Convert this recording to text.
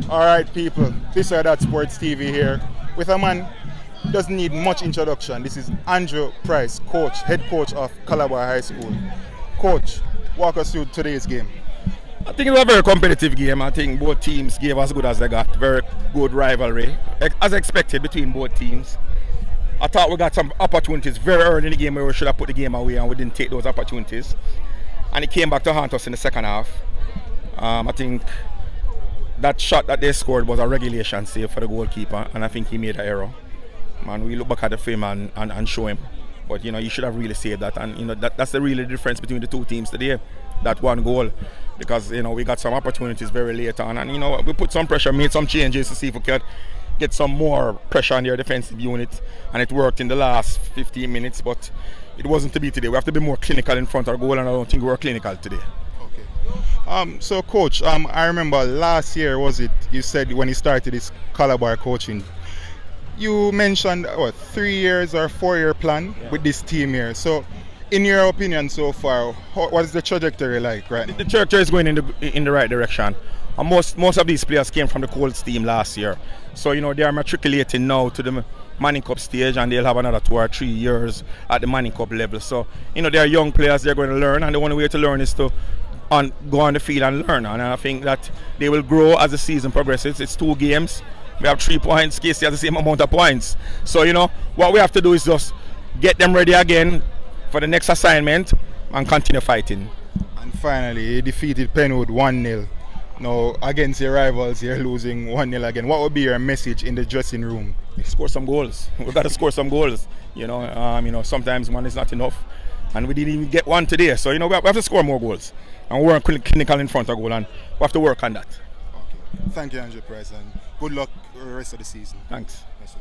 Alright people, this is That Sports TV here with a man who doesn't need much introduction. This is Andrew Price, head coach of Calabar High School. Coach, walk us through today's game. I think it was a very competitive game. I think both teams gave as good as they got. Very good rivalry, as expected between both teams. I thought we got some opportunities very early in the game where we should have put the game away and we didn't take those opportunities. And it came back to haunt us in the second half. I think that shot that they scored was a regulation save for the goalkeeper, and I think he made an error. Man, we look back at the film and show him. But you should have really saved that, and that's the real difference between the two teams today. That one goal, because we got some opportunities very late on, and we put some pressure, made some changes to see if we could get some more pressure on their defensive unit, and it worked in the last 15 minutes, but it wasn't to be today. We have to be more clinical in front of our goal, and I don't think we were clinical today. So coach, I remember last year, you said when you started this Calabar coaching, you mentioned 3 years or 4 year plan with this team here. So in your opinion so far, what is the trajectory like right now? The trajectory is going in the right direction. And most of these players came from the Colts team last year. So they are matriculating now to the Manning Cup stage, and they'll have another 2 or 3 years at the Manning Cup level. So they are young players, they're going to learn, and the only way to learn is to go on the field and learn, and I think that they will grow as the season progresses. It's 2 games, we have 3 points, Casey has the same amount of points, so what we have to do is just get them ready again for the next assignment and continue fighting. And finally, you defeated Penwood 1-0. Now against your rivals, you're losing 1-0 again. What would be your message in the dressing room? Score some goals. We've got to score some goals. Sometimes one is not enough, and we didn't even get one today, so we have to score more goals. And we're clinical in front of goal, and we have to work on that. Okay. Thank you, Andrew Price, and good luck the rest of the season. Thanks. Yes, sir.